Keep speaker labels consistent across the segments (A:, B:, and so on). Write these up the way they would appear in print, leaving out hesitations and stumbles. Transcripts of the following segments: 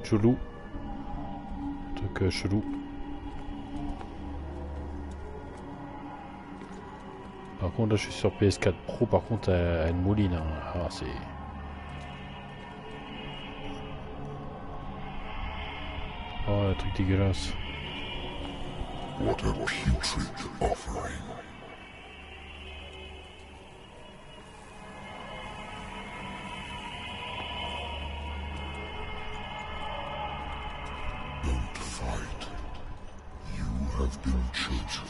A: Cthulhu. Truc chelou. Par contre là je suis sur PS4 Pro, par contre elle mouline hein. Ah, c'est... Oh le truc dégueulasse.
B: What a putrid offering. Don't fight. You have been chosen.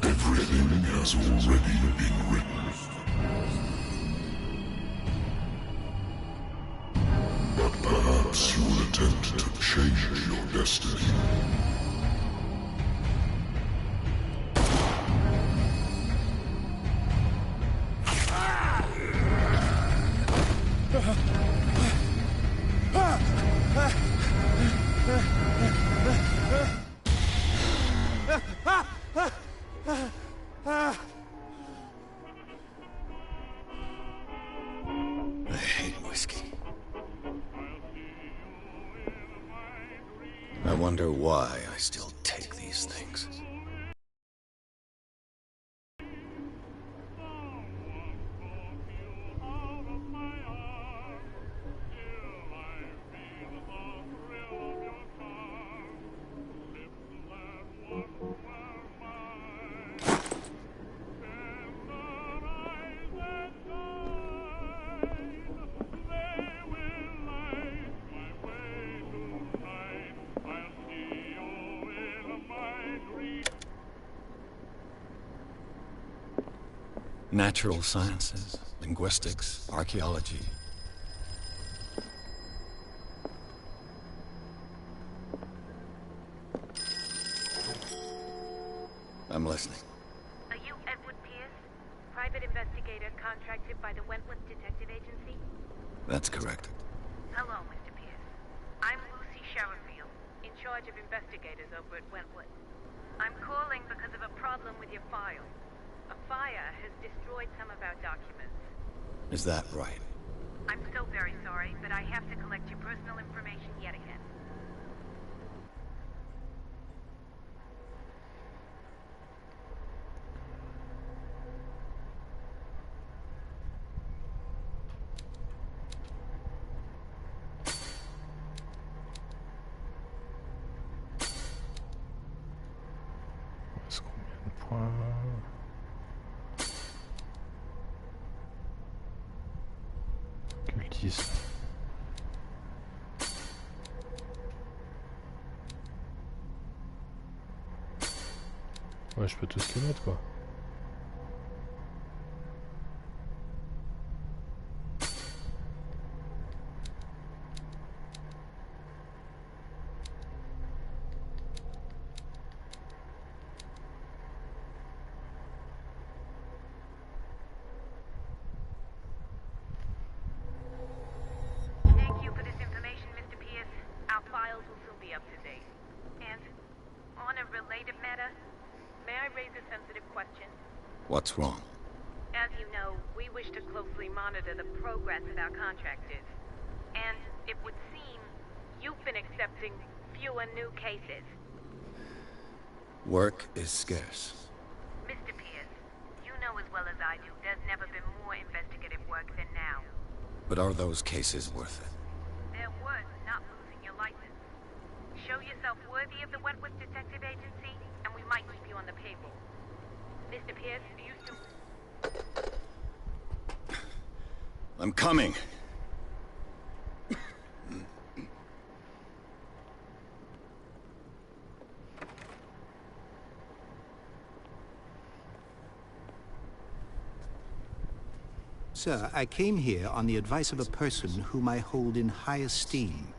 B: Everything has already been written. But perhaps you will attempt to change your destiny.
C: I hate whiskey. I wonder why I still take these things. Natural sciences, linguistics, archaeology. I'm listening.
D: Are you Edward Pierce, private investigator contracted by the Wentworth Detective Agency?
C: That's correct.
D: Hello, Mr. Pierce. I'm Lucy Sherrifield, in charge of investigators over at Wentworth. I'm calling because of a problem with your file. A fire has destroyed some of our documents.
C: Is that right?
D: I'm so very sorry, but I have to collect your personal information yet again.
A: Est-ce combien de points? Cultisme. Ouais, je peux tous les mettre quoi.
D: Thank you for this information, Mr. Pierce. Our files will soon be up to date. And on a related matter, may I raise a sensitive question?
C: What's wrong?
D: As you know, we wish to closely monitor the progress of our contractors. And it would seem you've been accepting fewer new cases.
C: Work is scarce.
D: Mr. Pierce, you know as well as I do, there's never been more investigative work than now.
C: But are those cases worth it?
D: They're worth not losing your license. Show yourself worthy of the Wentworth Detective Agency, and we might keep you on the payroll. Mr. Pierce, do you still...
C: I'm coming.
E: Sir, I came here on the advice of a person whom I hold in high esteem,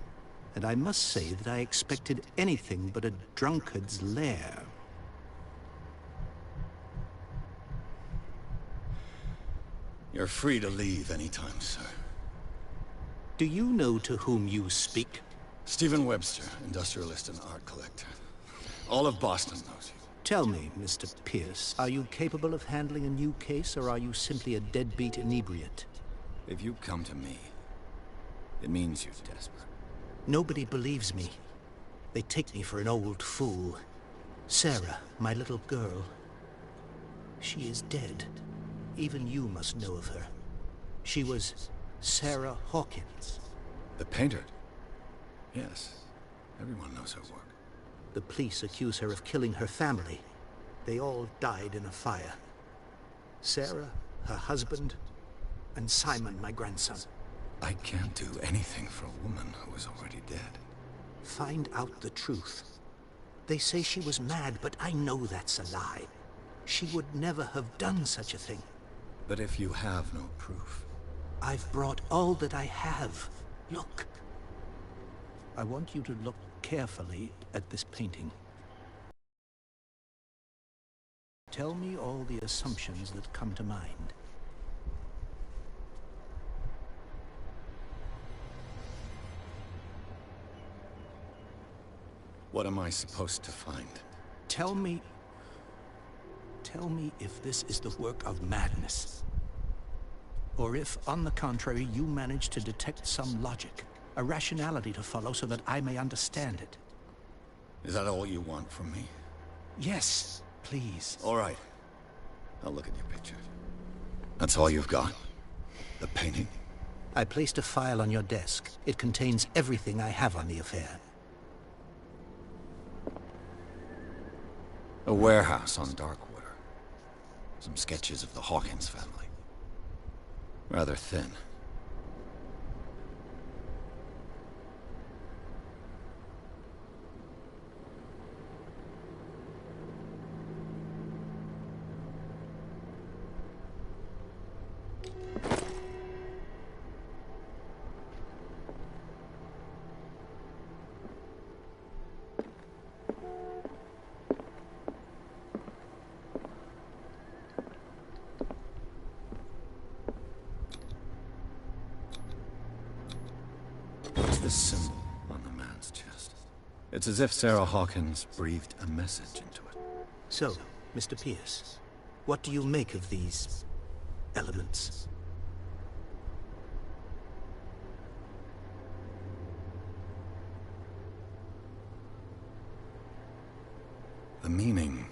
E: and I must say that I expected anything but a drunkard's lair.
C: You're free to leave anytime, sir.
E: Do you know to whom you speak?
C: Stephen Webster, industrialist and art collector. All of Boston knows you.
E: Tell me, Mr. Pierce, are you capable of handling a new case, or are you simply a deadbeat inebriate?
C: If you come to me, it means you're desperate.
E: Nobody believes me. They take me for an old fool. Sarah, my little girl, she is dead. Even you must know of her. She was Sarah Hawkins.
C: The painter? Yes. Everyone knows her work.
E: The police accuse her of killing her family. They all died in a fire. Sarah, her husband, and Simon, my grandson.
C: I can't do anything for a woman who is already dead.
E: Find out the truth. They say she was mad, but I know that's a lie. She would never have done such a thing.
C: But if you have no proof...
E: I've brought all that I have. Look. I want you to look carefully at this painting. Tell me all the assumptions that come to mind.
C: What am I supposed to find?
E: Tell me if this is the work of madness. Or if, on the contrary, you manage to detect some logic, a rationality to follow so that I may understand it.
C: Is that all you want from me?
E: Yes, please.
C: All right. I'll look at your picture. That's all you've got? The painting?
E: I placed a file on your desk. It contains everything I have on the affair.
C: A warehouse on Darkwater. Some sketches of the Hawkins family. Rather thin. This symbol on the man's chest. It's as if Sarah Hawkins breathed a message into it.
E: So, Mr. Pierce, what do you make of these elements?
C: The meaning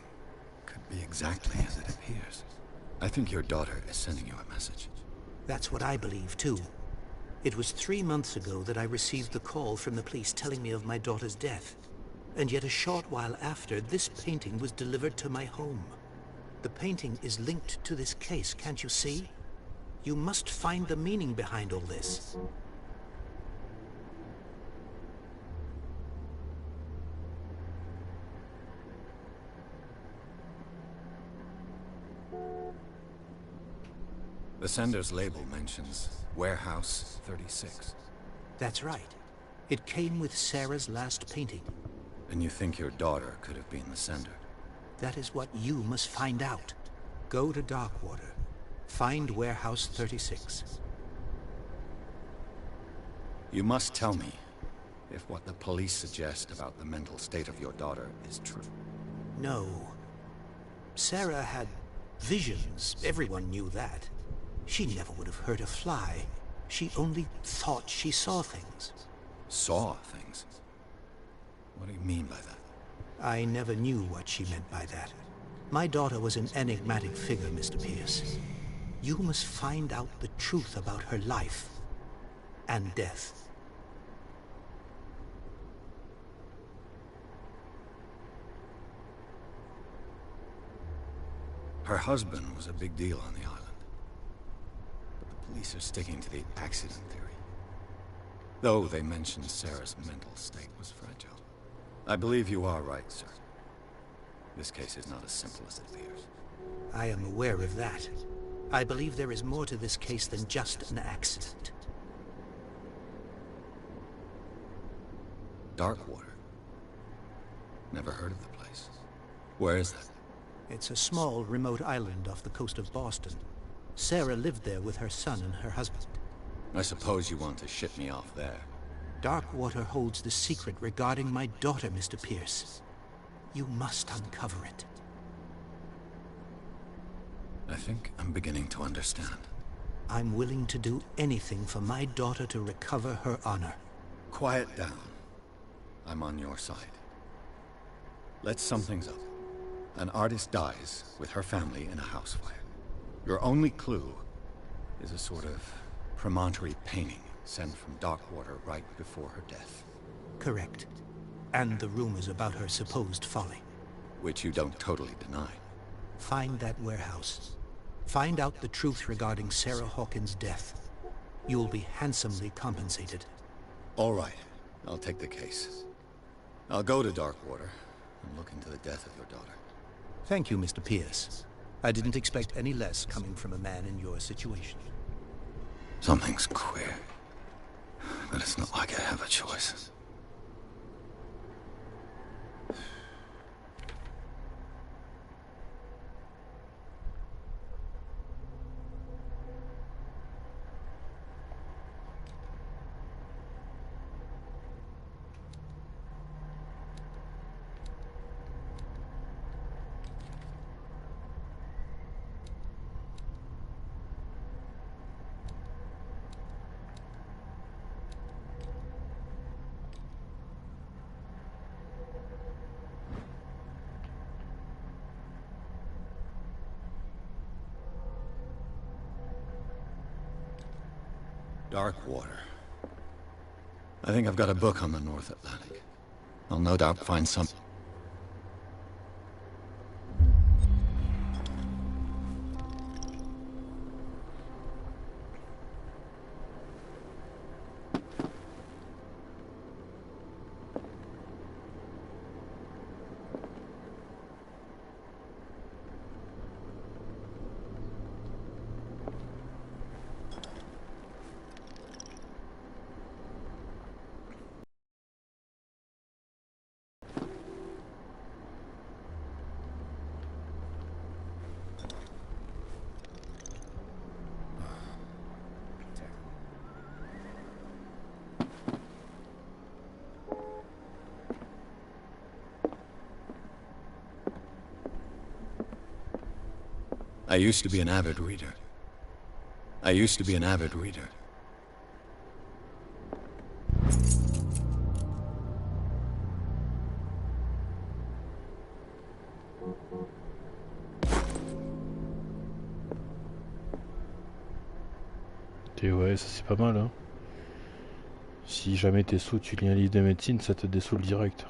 C: could be exactly as it appears. I think your daughter is sending you a message.
E: That's what I believe, too. It was 3 months ago that I received the call from the police telling me of my daughter's death. And yet a short while after, this painting was delivered to my home. The painting is linked to this case, can't you see? You must find the meaning behind all this.
C: The sender's label mentions Warehouse 36.
E: That's right. It came with Sarah's last painting.
C: And you think your daughter could have been the sender?
E: That is what you must find out. Go to Darkwater. Find Warehouse 36.
C: You must tell me if what the police suggest about the mental state of your daughter is true.
E: No. Sarah had visions. Everyone knew that. She never would have hurt a fly. She only thought she saw things.
C: Saw things? What do you mean by that?
E: I never knew what she meant by that. My daughter was an enigmatic figure, Mr. Pierce. You must find out the truth about her life and death.
C: Her husband was a big deal on the island. But the police are sticking to the accident theory. Though they mentioned Sarah's mental state was fragile. I believe you are right, sir. This case is not as simple as it appears.
E: I am aware of that. I believe there is more to this case than just an accident.
C: Darkwater? Never heard of the place. Where is that?
E: It's a small, remote island off the coast of Boston. Sarah lived there with her son and her husband.
C: I suppose you want to ship me off there.
E: Darkwater holds the secret regarding my daughter, Mr. Pierce. You must uncover it.
C: I think I'm beginning to understand.
E: I'm willing to do anything for my daughter to recover her honor.
C: Quiet down. I'm on your side. Let's sum things up. An artist dies with her family in a house fire. Your only clue is a sort of promontory painting sent from Darkwater right before her death.
E: Correct. And the rumors about her supposed folly.
C: Which you don't totally deny.
E: Find that warehouse. Find out the truth regarding Sarah Hawkins' death. You'll be handsomely compensated.
C: All right. I'll take the case. I'll go to Darkwater and look into the death of your daughter.
E: Thank you, Mr. Pierce. I didn't expect any less coming from a man in your situation.
C: Something's queer. But it's not like I have a choice. Darkwater. I think I've got a book on the North Atlantic. I'll no doubt find some... I used to be an avid reader.
A: Et ouais, ça c'est pas mal, hein. Si jamais t'es sous, tu lis un livre de médecine, ça te dessoule direct.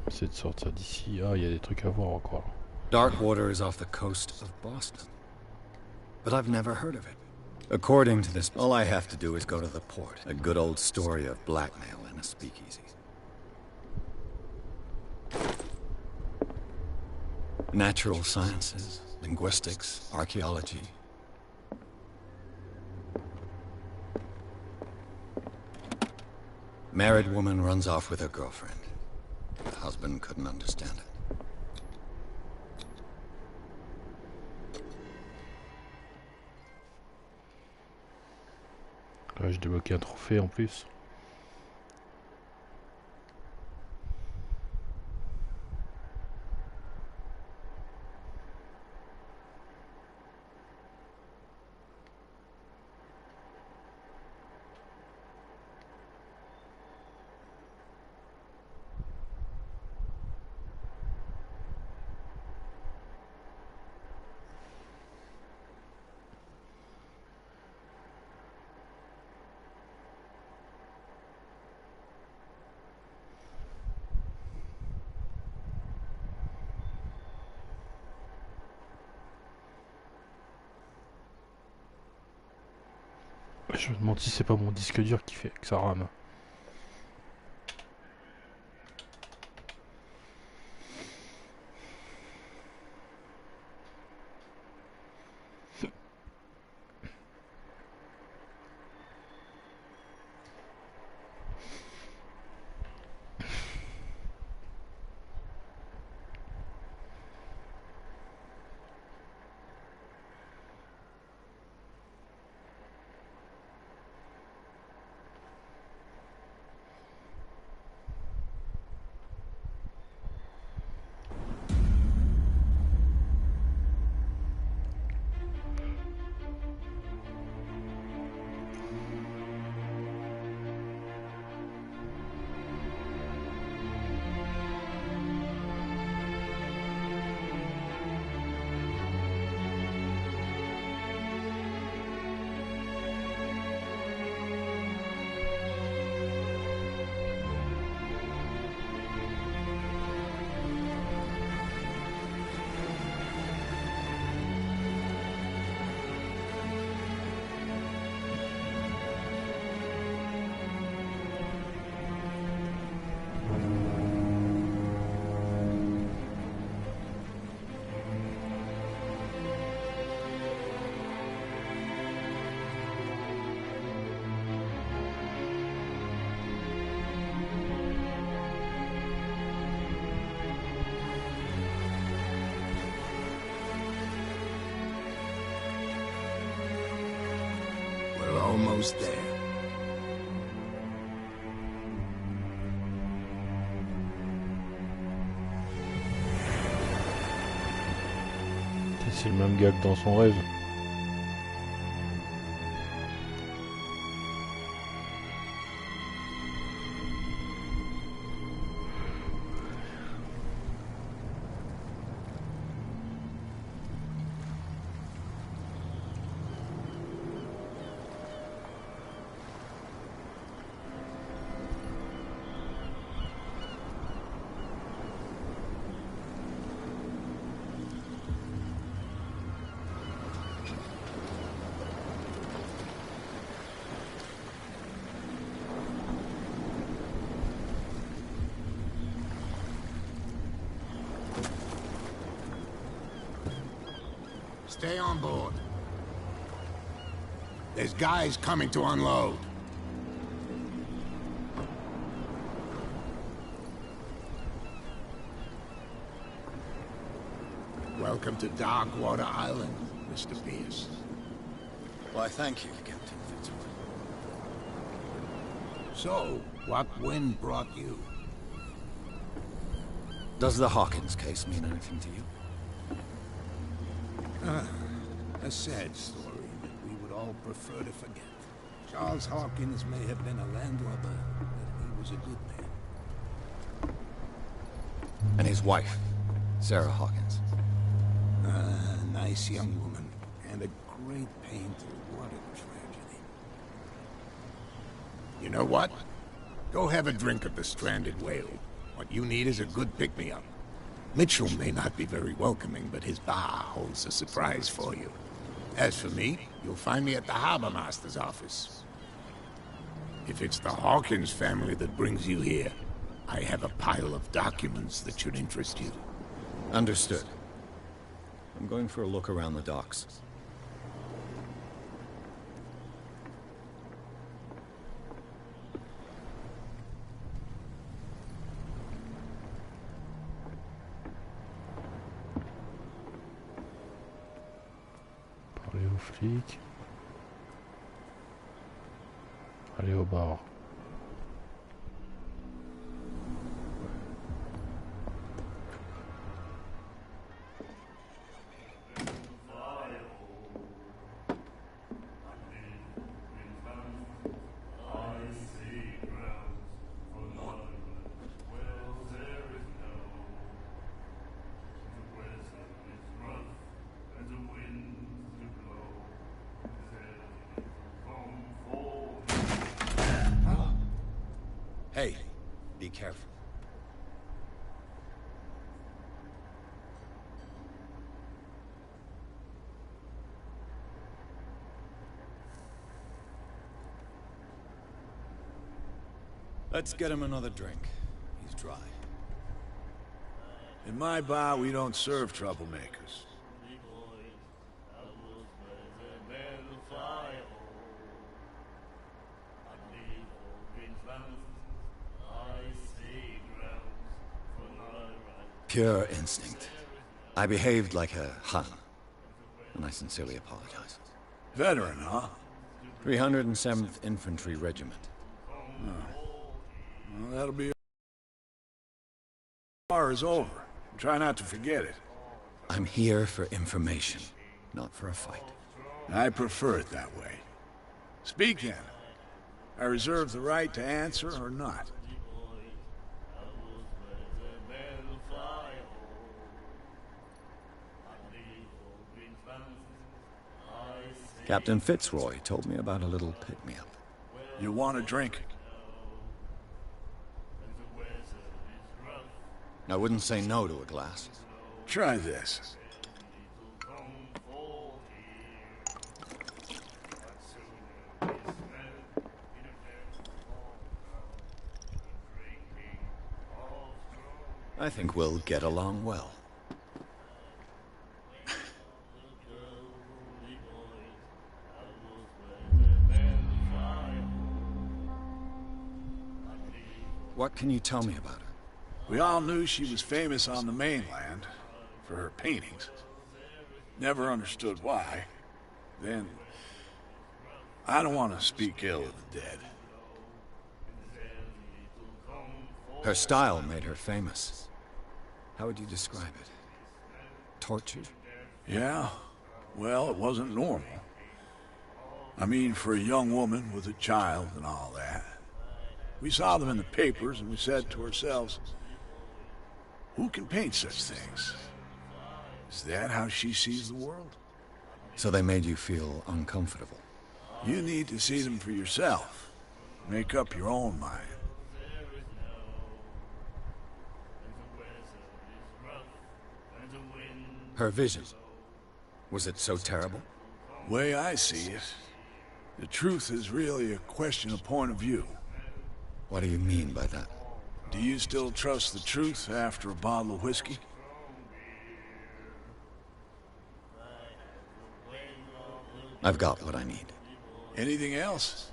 A: C'est de sortir d'ici. Ah, il y a des trucs à voir encore.
C: Darkwater is off the coast of Boston. But I've never heard of it. According to this, all I have to do is go to the port. A good old story of blackmail and a speakeasy. Natural sciences, linguistics, archaeology. Married woman runs off with her girlfriend. The husband couldn't understand it.
A: Là, j'ai débloqué un trophée en plus. Je me demande si c'est pas mon disque dur qui fait que ça rame.
F: almost there.
A: C'est le même gars que dans son rêve.
F: Stay on board. There's guys coming to unload. Welcome to Darkwater Island, Mr. Pierce.
C: Why, thank you, Captain Fitzroy.
F: So, what wind brought you?
C: Does the Hawkins case mean anything to you?
F: A sad story that we would all prefer to forget. Charles Hawkins may have been a landlubber, but he was a good man.
C: And his wife, Sarah Hawkins.
F: A nice young woman, and a great painter. What a tragedy. You know what? Go have a drink at the Stranded Whale. What you need is a good pick-me-up. Mitchell may not be very welcoming, but his bar holds a surprise for you. As for me, you'll find me at the Harbor Master's office. If it's the Hawkins family that brings you here, I have a pile of documents that should interest you.
C: Understood. I'm going for a look around the docks.
A: Parler aux flics. Aller au bar.
C: Hey, be careful. Let's get him another drink. He's dry.
G: In my bar, we don't serve troublemakers.
C: Pure instinct. I behaved like a Hun, and I sincerely apologize.
G: Veteran, huh?
C: 307th Infantry Regiment.
G: Well, that'll be... War is over. Try not to forget it.
C: I'm here for information, not for a fight.
G: I prefer it that way. Speak then. I reserve the right to answer or not.
C: Captain Fitzroy told me about a little pick-me-up.
G: You want a drink?
C: I wouldn't say no to a glass.
G: Try this.
C: I think we'll get along well. What can you tell me about her?
G: We all knew she was famous on the mainland for her paintings. Never understood why. Then I don't want to speak ill of the dead.
C: Her style made her famous. How would you describe it? Tortured?
G: Yeah? Well, it wasn't normal. I mean, for a young woman with a child and all that. We saw them in the papers and we said to ourselves, who can paint such things? Is that how she sees the world?
C: So they made you feel uncomfortable?
G: You need to see them for yourself. Make up your own mind.
C: Her vision. Was it so terrible?
G: Way I see it, the truth is really a question of point of view.
C: What do you mean by that?
G: Do you still trust the truth after a bottle of whiskey?
C: I've got what I need.
G: Anything else?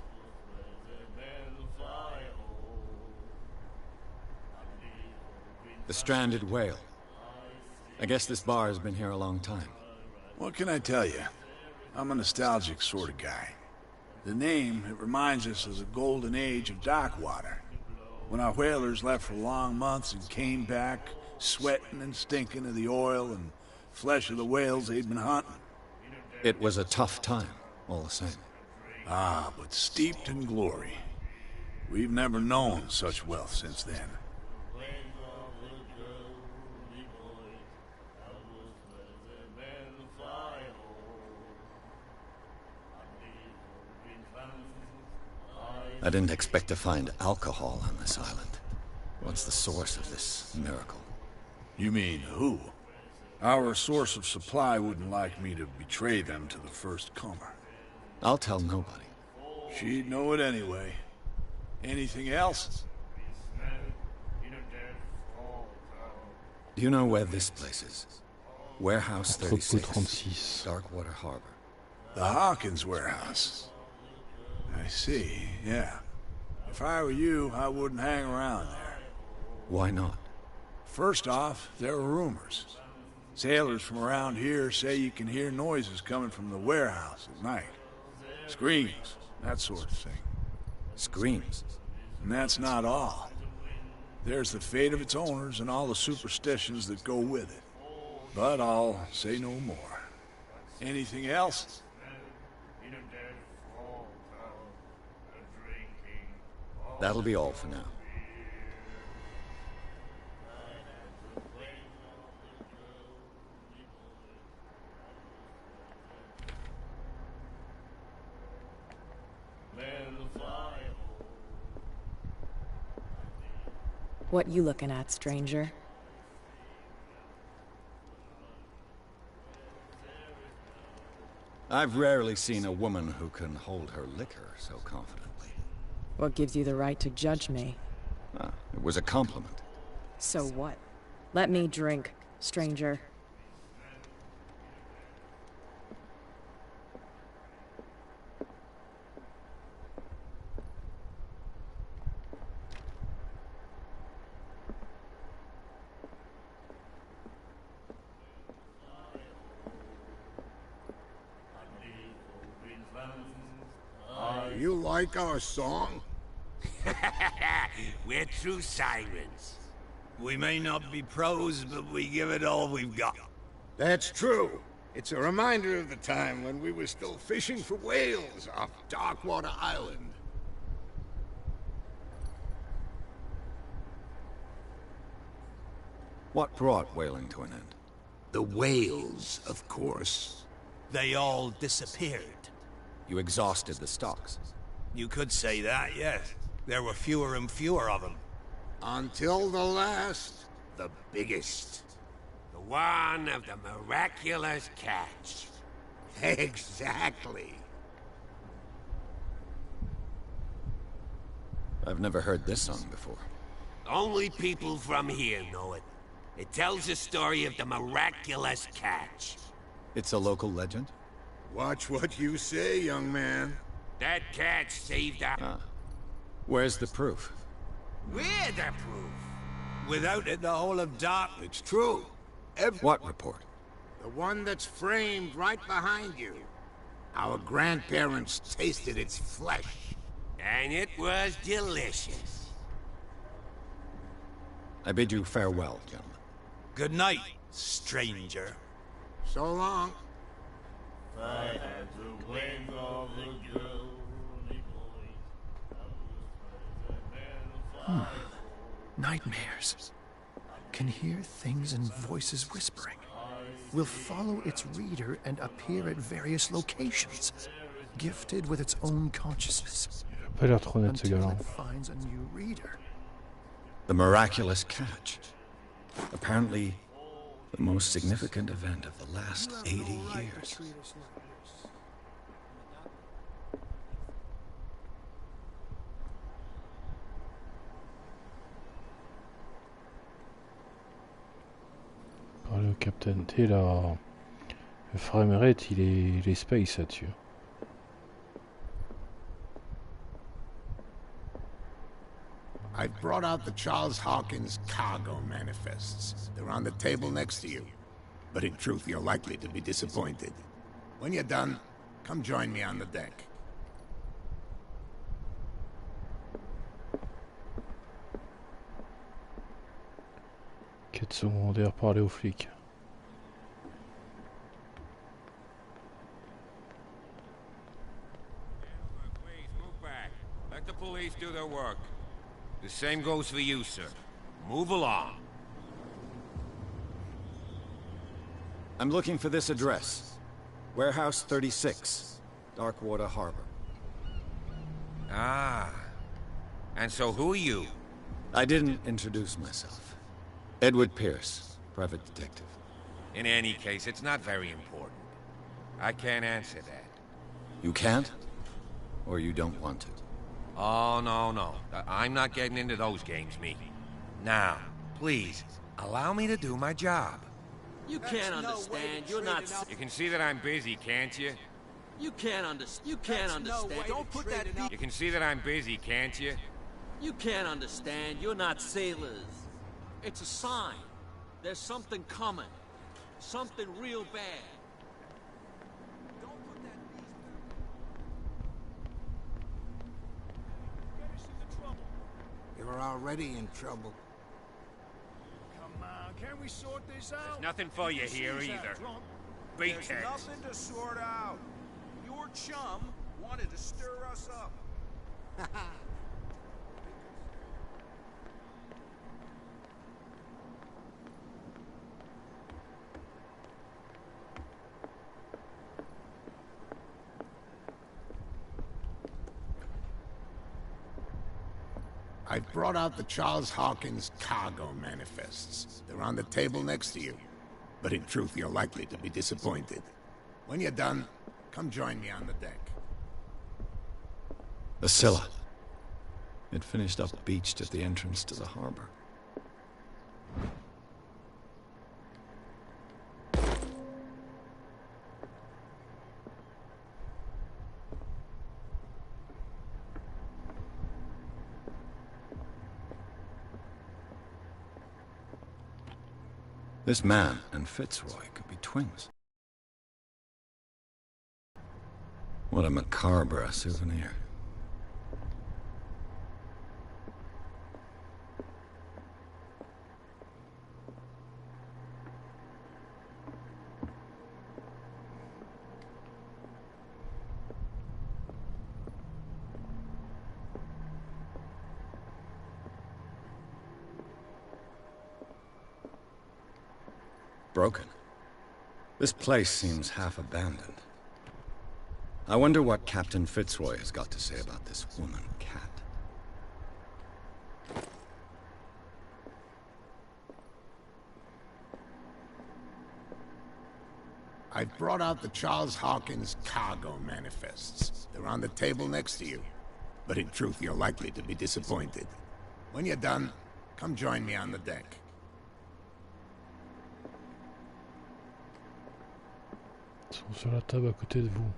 C: The stranded whale. I guess this bar has been here a long time.
G: What can I tell you? I'm a nostalgic sort of guy. The name, it reminds us of the golden age of dock water. When our whalers left for long months and came back, sweating and stinking of the oil and flesh of the whales they'd been hunting.
C: It was a tough time, all the same.
G: Ah, but steeped in glory. We've never known such wealth since then.
C: I didn't expect to find alcohol on this island. What's the source of this miracle?
G: You mean who? Our source of supply wouldn't like me to betray them to the first comer.
C: I'll tell nobody.
G: She'd know it anyway. Anything else?
C: Do you know where this place is? Warehouse
A: Entrepôt
C: 36,
A: 36.
C: Darkwater Harbor.
G: The Hawkins warehouse. I see, yeah. If I were you, I wouldn't hang around there.
C: Why not?
G: First off, there are rumors. Sailors from around here say you can hear noises coming from the warehouse at night. Screams, that sort of thing.
C: Screams.
G: And that's not all. There's the fate of its owners and all the superstitions that go with it. But I'll say no more. Anything else?
C: That'll be all for now.
H: What you looking at, stranger?
C: I've rarely seen a woman who can hold her liquor so confidently.
H: What gives you the right to judge me?
C: Ah, it was a compliment.
H: So what? Let me drink, stranger.
F: You like our song?
I: We're true sirens. We may not be pros, but we give it all we've got.
F: That's true. It's a reminder of the time when we were still fishing for whales off Darkwater Island.
C: What brought whaling to an end?
F: The whales, of course.
I: They all disappeared.
C: You exhausted the stocks.
I: You could say that, yes. There were fewer and fewer of them.
F: Until the last, the biggest.
I: The one of the miraculous catch.
F: Exactly.
C: I've never heard this song before.
I: Only people from here know it. It tells the story of the miraculous catch.
C: It's a local legend?
F: Watch what you say, young man.
I: That catch saved our...
C: Ah. Where's the proof?
I: We're the proof. Without it, the whole of Dark...
F: It's true.
C: What report?
F: The one that's framed right behind you. Our grandparents tasted its flesh.
I: And it was delicious.
C: I bid you farewell, gentlemen.
J: Good night, stranger.
F: So long.
K: I had to blame all the girly boys.
L: Nightmares. Can hear things and voices whispering. Will follow its reader and appear at various locations, gifted with its own consciousness.
A: Il a pas l'air trop net ce
L: Until
A: gars-là.
L: it finds a new reader.
C: The miraculous catch. Apparently, the most significant event of the last 80 years.
A: Parler au Captain T là. Le framerate il est space là-dessus.
F: I've brought out the Charles Hawkins cargo manifests. They're on the table next to you. But in truth, you're likely to be disappointed. When you're done, come join me on the deck.
A: Quête secondaire, parler aux flics.
I: Please move back. Let the police do their work. The same goes for you, sir. Move along.
C: I'm looking for this address. Warehouse 36, Darkwater Harbor.
I: Ah. And so who are you?
C: I didn't introduce myself. Edward Pierce, private detective.
I: In any case, it's not very important. I can't answer that.
C: You can't? Or you don't want to?
I: Oh, no. I'm not getting into those games, me. Now, please, allow me to do my job.
M: You can't understand. You're not.
I: You can see that I'm busy, can't you?
M: You can't understand. You can't understand.
J: Don't put that.
I: You can see that I'm busy, can't you?
M: You can't understand. You're not sailors. It's a sign. There's something coming. Something real bad. Don't put that beast. Get us into trouble.
F: You're already in trouble.
J: Come on, can't we sort this out?
I: There's nothing for you here either.
J: There's
I: Beatheads.
J: nothing to sort out. Your chum wanted to stir us up.
F: I've brought out the Charles Hawkins cargo manifests. They're on the table next to you. But in truth, you're likely to be disappointed. When you're done, come join me on the deck.
C: The Scylla. It finished up beached at the entrance to the harbor. This man and Fitzroy could be twins. What a macabre souvenir. Broken. This place seems half abandoned. I wonder what Captain Fitzroy has got to say about this woman cat.
F: I've brought out the Charles Hawkins cargo manifests. They're on the table next to you. But in truth, you're likely to be disappointed. When you're done, come join me on the deck.
A: Ils sont sur la table à côté de vous.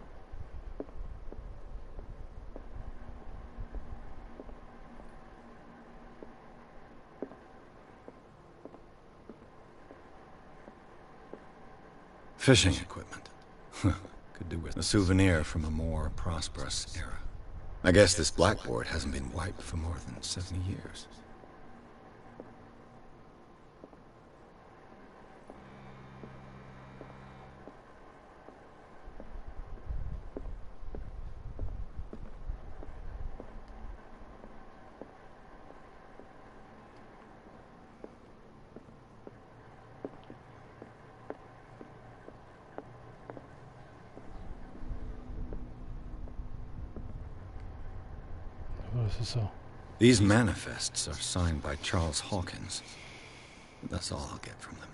C: Fishing equipment. Could do with a souvenir from a more prosperous era. I guess this blackboard hasn't been wiped for more than 70 years.
A: Ouais, c'est ça.
C: These manifests are signed by Charles Hawkins. That's all I'll get from them.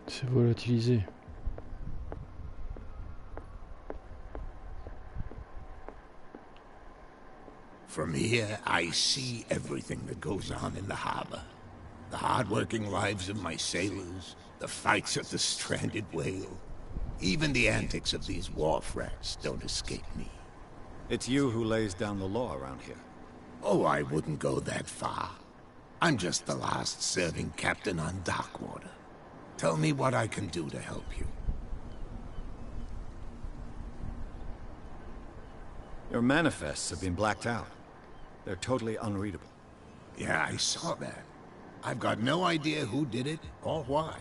A: C'est volatilisé.
F: From here, I see everything that goes on in the harbor. The hard-working lives of my sailors, the fights of the stranded whale. Even the antics of these wharf rats don't escape me.
C: It's you who lays down the law around here.
F: Oh, I wouldn't go that far. I'm just the last serving captain on Darkwater. Tell me what I can do to help you.
C: Your manifests have been blacked out. They're totally unreadable.
F: Yeah, I saw that. I've got no idea who did it or why.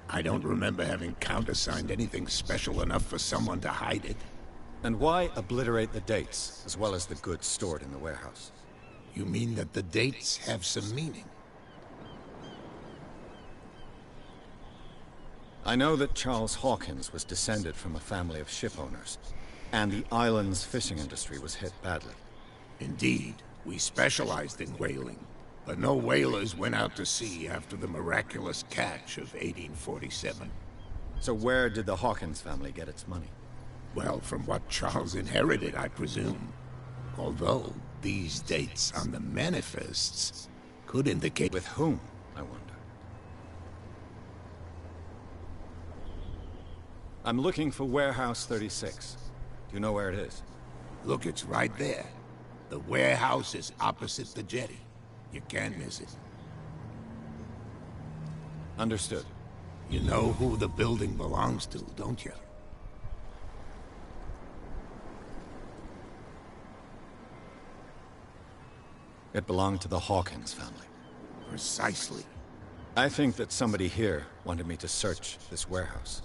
F: I don't remember having countersigned anything special enough for someone to hide it.
C: And why obliterate the dates, as well as the goods stored in the warehouse?
F: You mean that the dates have some meaning?
C: I know that Charles Hawkins was descended from a family of ship owners, and the island's fishing industry was hit badly.
F: Indeed, we specialized in whaling, but no whalers went out to sea after the miraculous catch of 1847.
C: So where did the Hawkins family get its money?
F: Well, from what Charles inherited, I presume. Although, these dates on the manifests could indicate...
C: With whom, I wonder? I'm looking for Warehouse 36. Do you know where it is?
F: Look, it's right there. The warehouse is opposite the jetty. You can't miss it.
C: Understood.
F: You know who the building belongs to, don't you?
C: It belonged to the Hawkins family.
F: Precisely.
C: I think that somebody here wanted me to search this warehouse.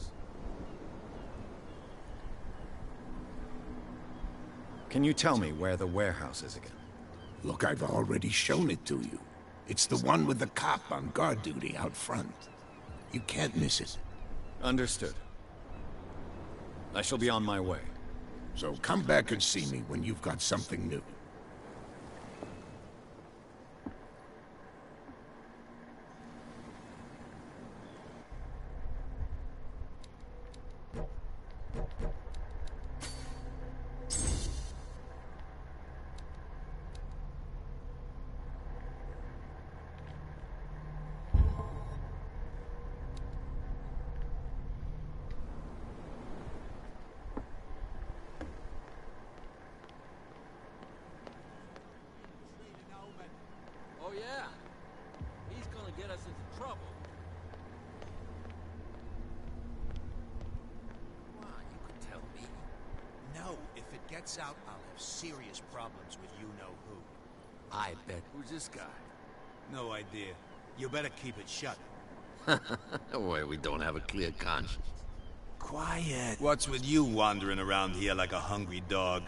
C: Can you tell me where the warehouse is again?
F: Look, I've already shown it to you. It's the one with the cop on guard duty out front. You can't miss it.
C: Understood. I shall be on my way.
F: So come back and see me when you've got something new.
M: Oh yeah, he's gonna get us into trouble.
J: Well, you could tell me. No, if it gets out, I'll have serious problems with you-know-who. I bet.
M: Who's this guy?
J: No idea. You better keep it shut.
N: Boy, we don't have a clear conscience.
J: Quiet. What's with you wandering around here like a hungry dog?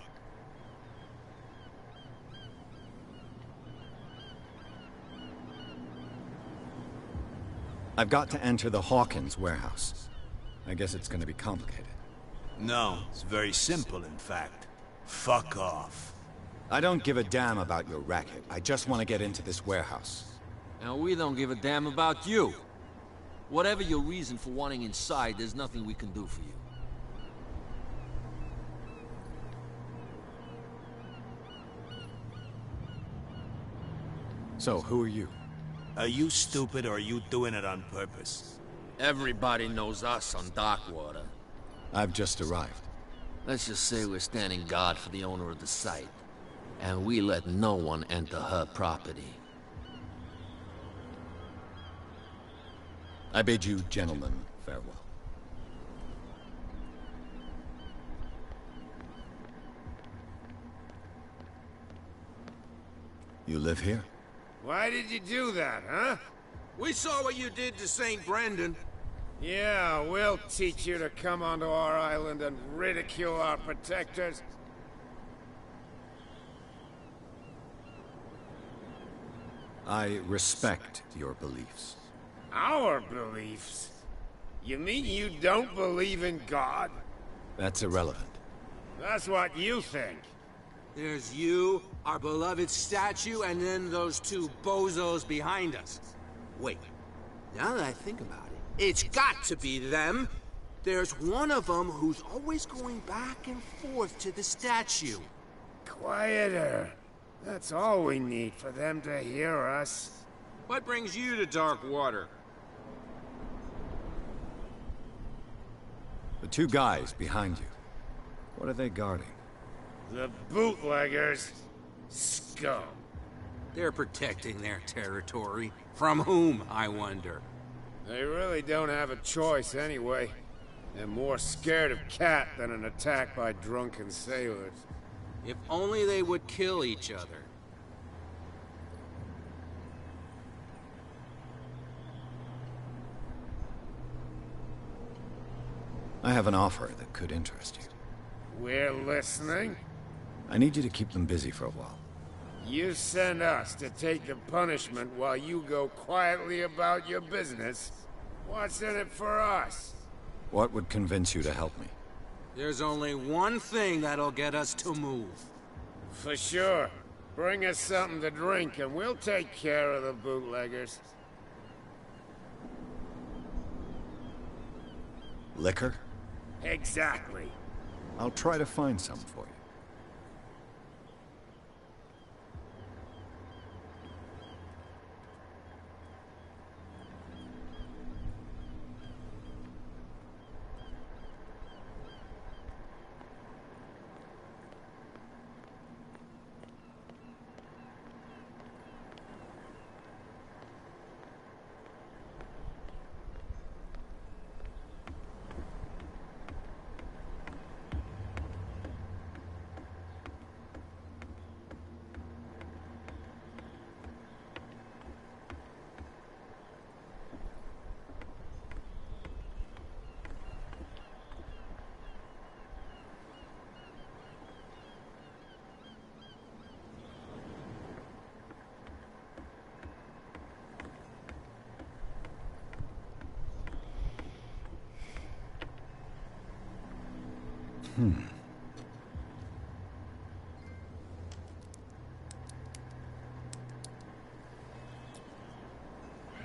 C: I've got to enter the Hawkins warehouse. I guess it's going to be complicated.
J: No, it's very simple, in fact. Fuck off.
C: I don't give a damn about your racket. I just want to get into this warehouse.
M: And we don't give a damn about you. Whatever your reason for wanting inside, there's nothing we can do for you.
C: So, who are you?
J: Are you stupid or are you doing it on purpose?
M: Everybody knows us on Darkwater.
C: I've just arrived.
M: Let's just say we're standing guard for the owner of the site. And we let no one enter her property.
C: I bid you gentlemen farewell. You live here?
K: Why did you do that, huh?
I: We saw what you did to St. Brendan.
K: Yeah, we'll teach you to come onto our island and ridicule our protectors.
C: I respect your beliefs.
K: Our beliefs? You mean you don't believe in God?
C: That's irrelevant.
K: That's what you think.
J: There's you, our beloved statue, and then those two bozos behind us. Wait, now that I think about it, it's got to be them. There's one of them who's always going back and forth to the statue.
K: Quieter. That's all we need for them to hear us.
I: What brings you to Darkwater?
C: The two guys behind you. What are they guarding?
K: The bootleggers. Scum.
J: They're protecting their territory. From whom, I wonder?
K: They really don't have a choice anyway. They're more scared of Cat than an attack by drunken sailors.
J: If only they would kill each other.
C: I have an offer that could interest you.
K: We're listening.
C: I need you to keep them busy for a while.
K: You send us to take the punishment while you go quietly about your business. What's in it for us?
C: What would convince you to help me?
J: There's only one thing that'll get us to move.
K: For sure. Bring us something to drink and we'll take care of the bootleggers.
C: Liquor?
K: Exactly.
C: I'll try to find some for you.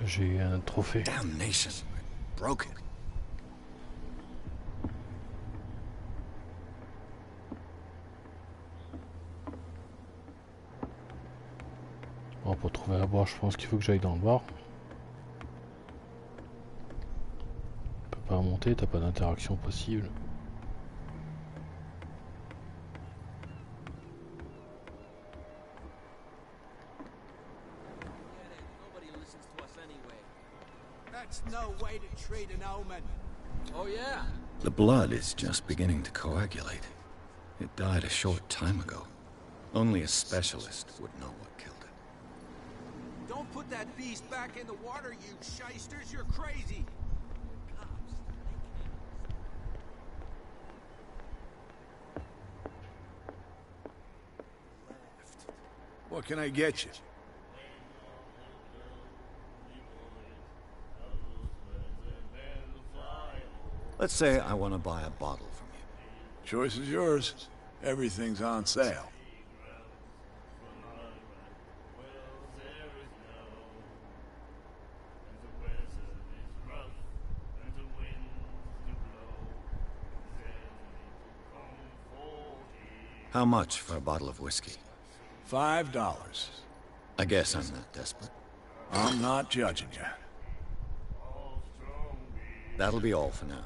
A: J'ai un trophée.
C: Damnation. I broke it.
A: Bon, pour trouver à boire, je pense qu'il faut que j'aille dans le bar. Tu peux pas remonter, t'as pas d'interaction possible.
J: That's no way to treat an omen. Oh yeah?
C: The blood is just beginning to coagulate. It died a short time ago. Only a specialist would know what killed it.
J: Don't put that beast back in the water, you shysters. You're crazy. Cops,
G: What can I get you?
C: Let's say I want to buy a bottle from you.
G: Choice is yours. Everything's on sale.
C: How much for a bottle of whiskey?
G: $5.
C: I guess I'm not desperate.
G: I'm not judging you.
C: That'll be all for now.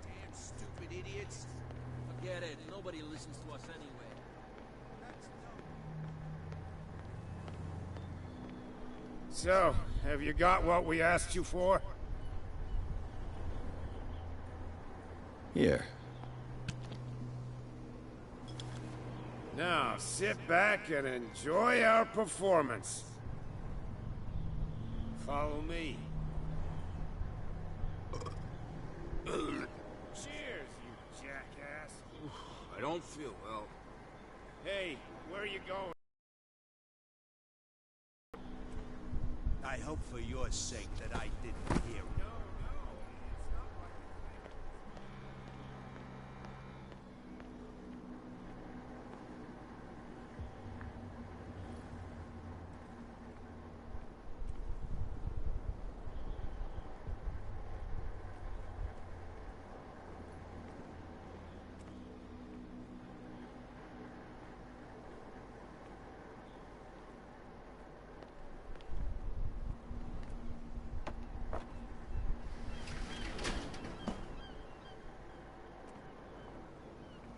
M: Damn stupid idiots. Forget it. Nobody listens to us anyway.
K: So, have you got what we asked you for?
C: Here.
K: Now, sit back and enjoy our performance. Follow me. Cheers, you jackass.
J: I don't feel well.
K: Hey, where are you going?
O: I hope for your sake that I didn't hear it.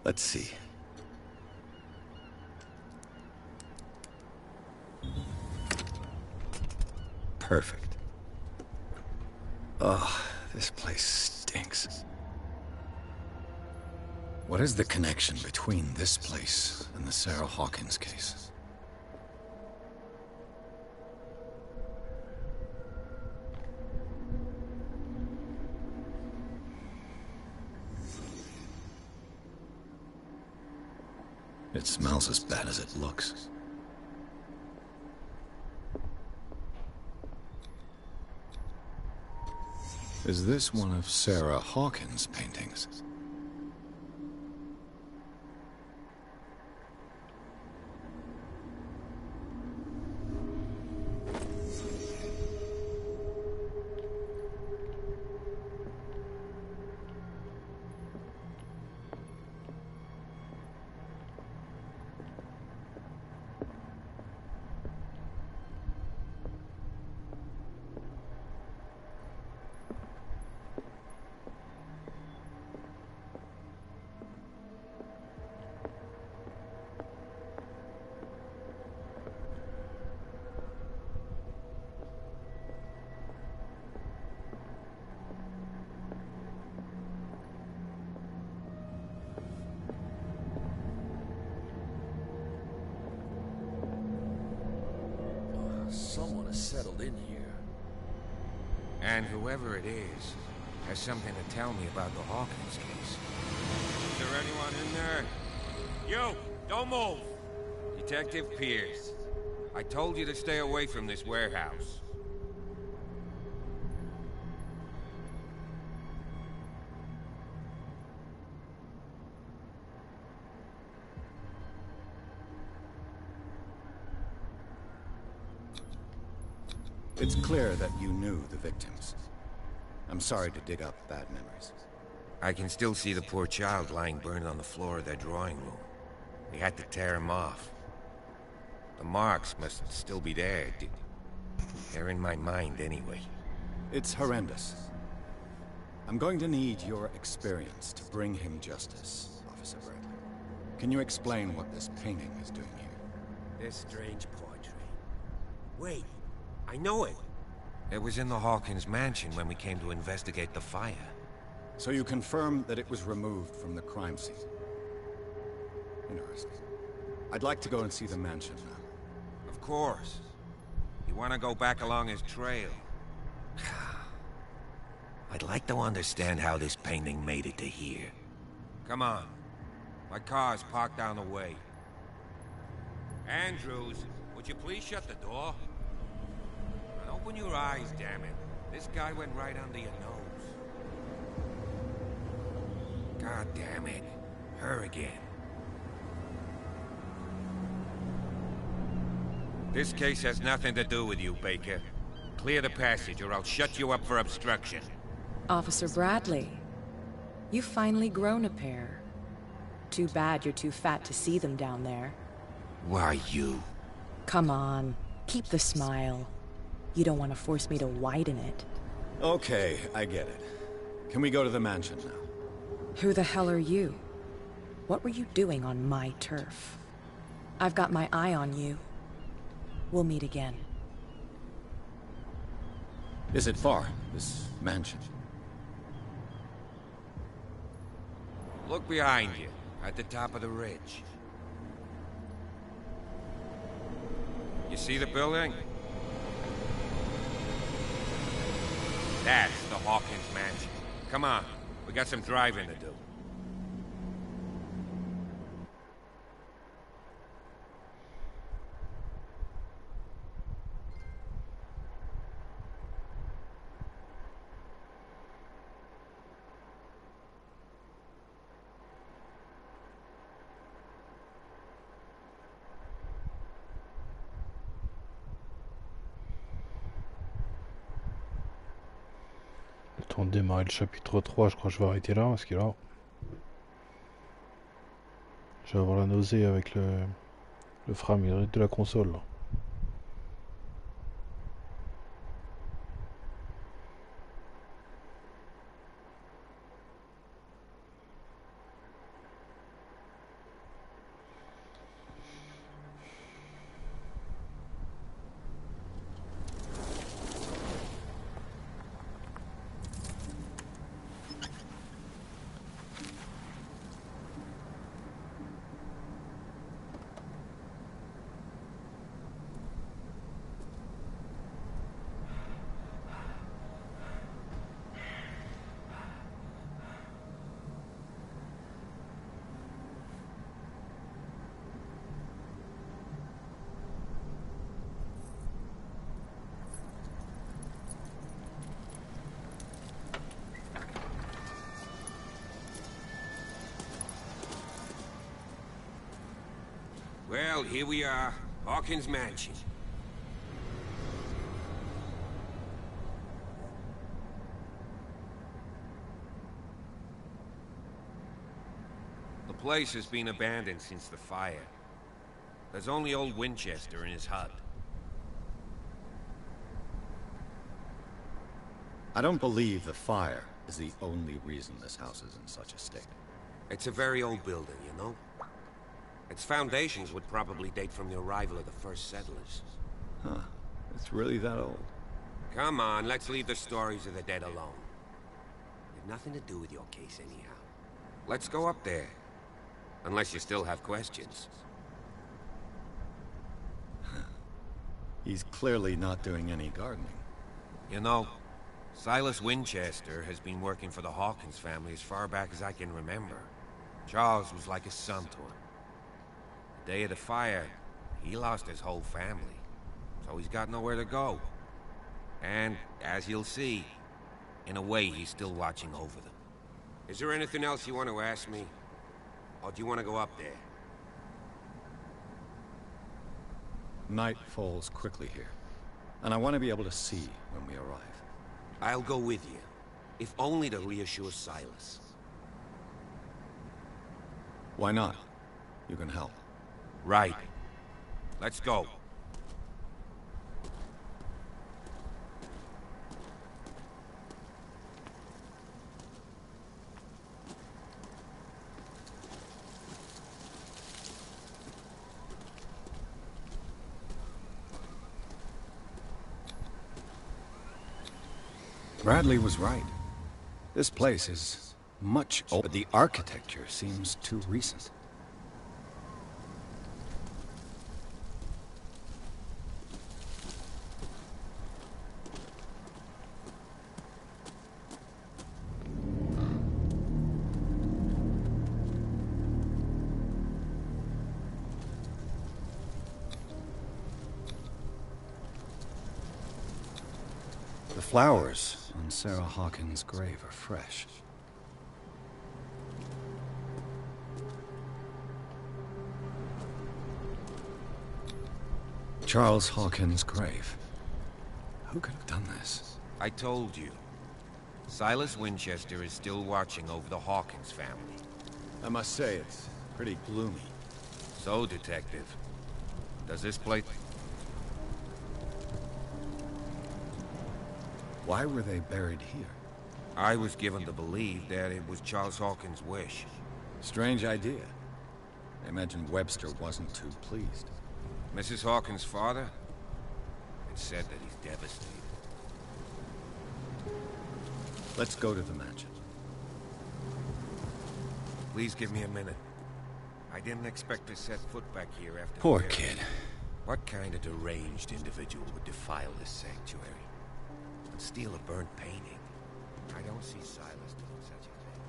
C: Let's see. Perfect. Oh, this place stinks. What is the connection between this place and the Sarah Hawkins case? It smells as bad as it looks. Is this one of Sarah Hawkins' paintings?
M: Someone has settled in here.
I: And whoever it is has something to tell me about the Hawkins case. Is there anyone in there? You! Don't move! Detective Pierce. I told you to stay away from this warehouse.
C: It's clear that you knew the victims. I'm sorry to dig up bad memories.
I: I can still see the poor child lying burned on the floor of their drawing room. We had to tear him off. The marks must still be there. They're in my mind anyway.
C: It's horrendous. I'm going to need your experience to bring him justice, Officer Bradley. Can you explain what this painting is doing here?
I: This strange portrait. Wait, I know it. It was in the Hawkins mansion when we came to investigate the fire.
C: So you confirm that it was removed from the crime scene? Interesting. I'd like to go and see the mansion now.
I: Of course. You want to go back along his trail? I'd like to understand how this painting made it to here. Come on. My car's parked down the way. Andrews, would you please shut the door? And open your eyes, damn it. This guy went right under your nose. God damn it. Her again. This case has nothing to do with you, Baker. Clear the passage or I'll shut you up for obstruction.
H: Officer Bradley, you've finally grown a pair. Too bad you're too fat to see them down there.
I: Why you?
H: Come on, keep the smile. You don't want to force me to widen it.
C: Okay, I get it. Can we go to the mansion now?
H: Who the hell are you? What were you doing on my turf? I've got my eye on you. We'll meet again.
C: Is it far, this mansion?
I: Look behind you, at the top of the ridge. You see the building? That's the Hawkins mansion. Come on, we got some driving to do.
A: Le temps de démarrer le chapitre 3, je crois que je vais arrêter là, parce que là... Je vais avoir la nausée avec le frame de la console, là.
I: Well, here we are, Hawkins Mansion. The place has been abandoned since the fire. There's only old Winchester in his hut.
C: I don't believe the fire is the only reason this house is in such a state.
I: It's a very old building, you know? Its foundations would probably date from the arrival of the first settlers.
C: Huh. It's really that old.
I: Come on, let's leave the stories of the dead alone. They've nothing to do with your case anyhow. Let's go up there. Unless you still have questions.
C: He's clearly not doing any gardening.
I: You know, Silas Winchester has been working for the Hawkins family as far back as I can remember. Charles was like a son to him. The day of the fire, he lost his whole family, so he's got nowhere to go. And, as you'll see, in a way he's still watching over them. Is there anything else you want to ask me? Or do you want to go up there?
C: Night falls quickly here, and I want to be able to see when we arrive.
I: I'll go with you, if only to reassure Silas.
C: Why not? You can help.
I: Right. Let's go.
C: Bradley was right. This place is much older, but the architecture seems too recent. The flowers on Sarah Hawkins' grave are fresh. Charles Hawkins' grave. Who could have done this?
I: I told you. Silas Winchester is still watching over the Hawkins family.
C: I must say, it's pretty gloomy.
I: So, Detective, does this place...
C: Why were they buried here?
I: I was given to believe that it was Charles Hawkins' wish.
C: Strange idea. I imagine Webster wasn't too pleased.
I: Mrs. Hawkins' father? It's said that he's devastated.
C: Let's go to the mansion.
I: Please give me a minute. I didn't expect to set foot back here after...
C: Poor kid.
I: What kind of deranged individual would defile this sanctuary? And steal a burnt painting? I don't see Silas doing such a thing.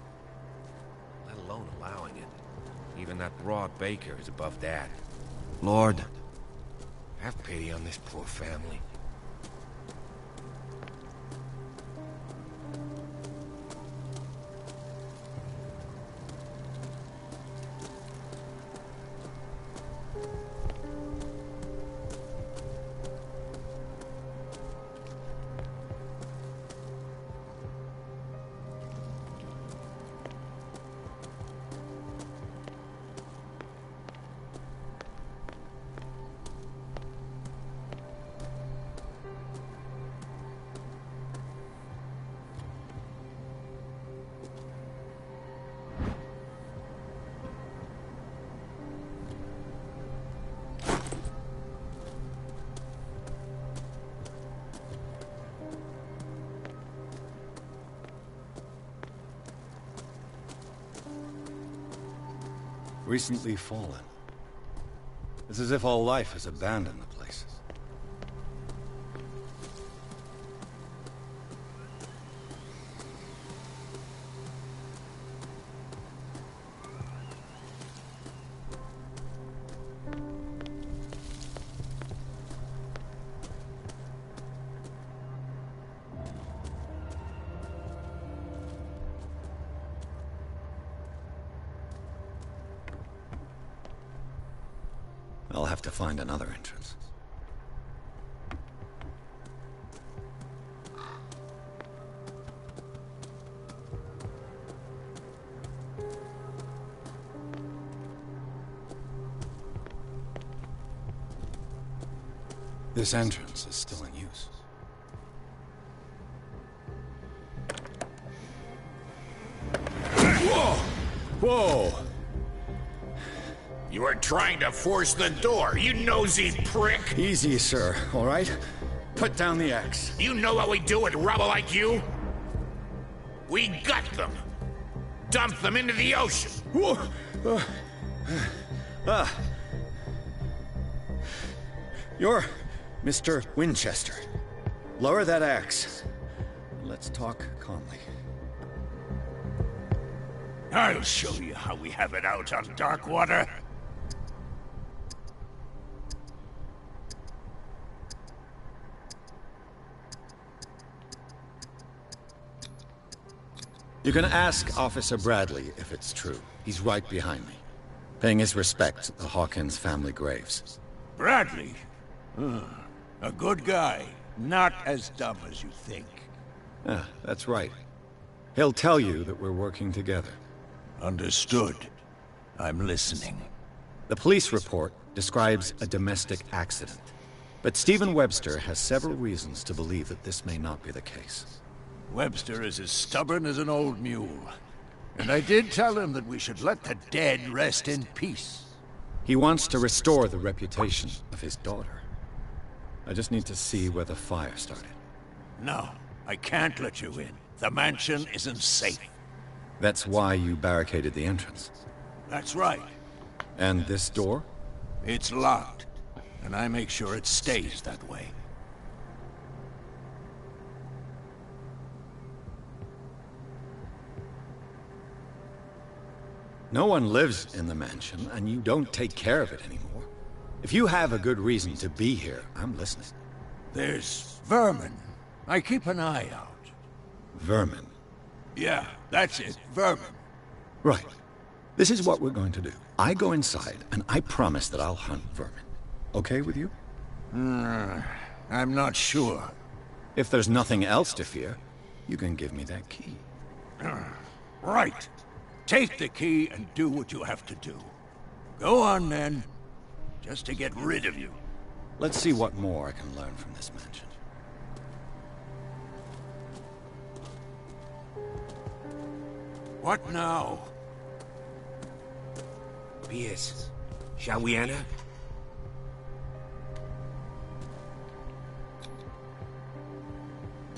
I: Let alone allowing it. Even that broad baker is above that. Lord, have pity on this poor family.
C: Recently fallen. It's as if all life has abandoned the place. I'll have to find another entrance. This entrance is still in use.
F: Whoa!
C: Whoa!
F: You are trying to force the door, you nosy prick!
C: Easy, sir, all right? Put down the axe.
F: You know how we do it, rebel like you? We gut them! Dump them into the ocean!
C: You're Mr. Winchester. Lower that axe. Let's talk calmly.
K: I'll show you how we have it out on Darkwater.
C: You can ask Officer Bradley if it's true. He's right behind me, paying his respects at the Hawkins family graves.
K: Bradley? A good guy. Not as dumb as you think.
C: That's right. He'll tell you that we're working together.
K: Understood. I'm listening.
C: The police report describes a domestic accident, but Stephen Webster has several reasons to believe that this may not be the case.
K: Webster is as stubborn as an old mule. And I did tell him that we should let the dead rest in peace.
C: He wants to restore the reputation of his daughter. I just need to see where the fire started.
K: No, I can't let you in. The mansion isn't safe.
C: That's why you barricaded the entrance.
K: That's right.
C: And this door?
K: It's locked, and I make sure it stays that way.
C: No one lives in the mansion, and you don't take care of it anymore. If you have a good reason to be here, I'm listening.
K: There's vermin. I keep an eye out.
C: Vermin?
K: Yeah, that's it. Vermin.
C: Right. This is what we're going to do. I go inside, and I promise that I'll hunt vermin. Okay with you?
F: I'm not sure.
C: If there's nothing else to fear, you can give me that key.
O: Right. Take the key and do what you have to do. Go on, then. Just to get rid of you.
C: Let's see what more I can learn from this mansion.
O: What now?
J: Pierce, shall we enter?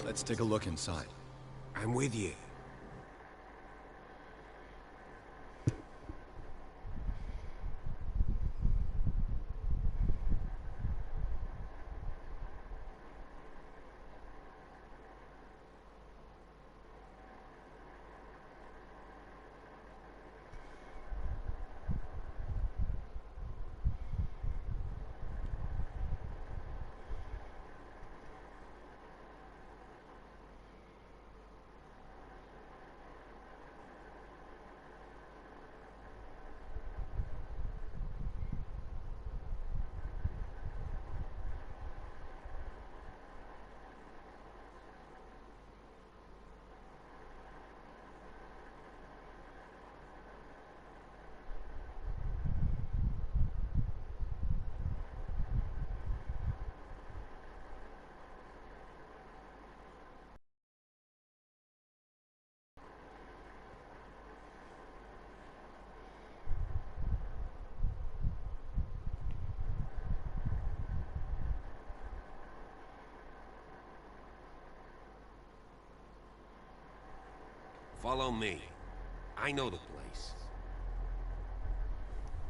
C: Let's take a look inside.
J: I'm with you.
I: Follow me. I know the place.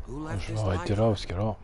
J: Who
A: Je
J: left
A: vais
J: this
A: arrêter
J: life?
A: là parce que là...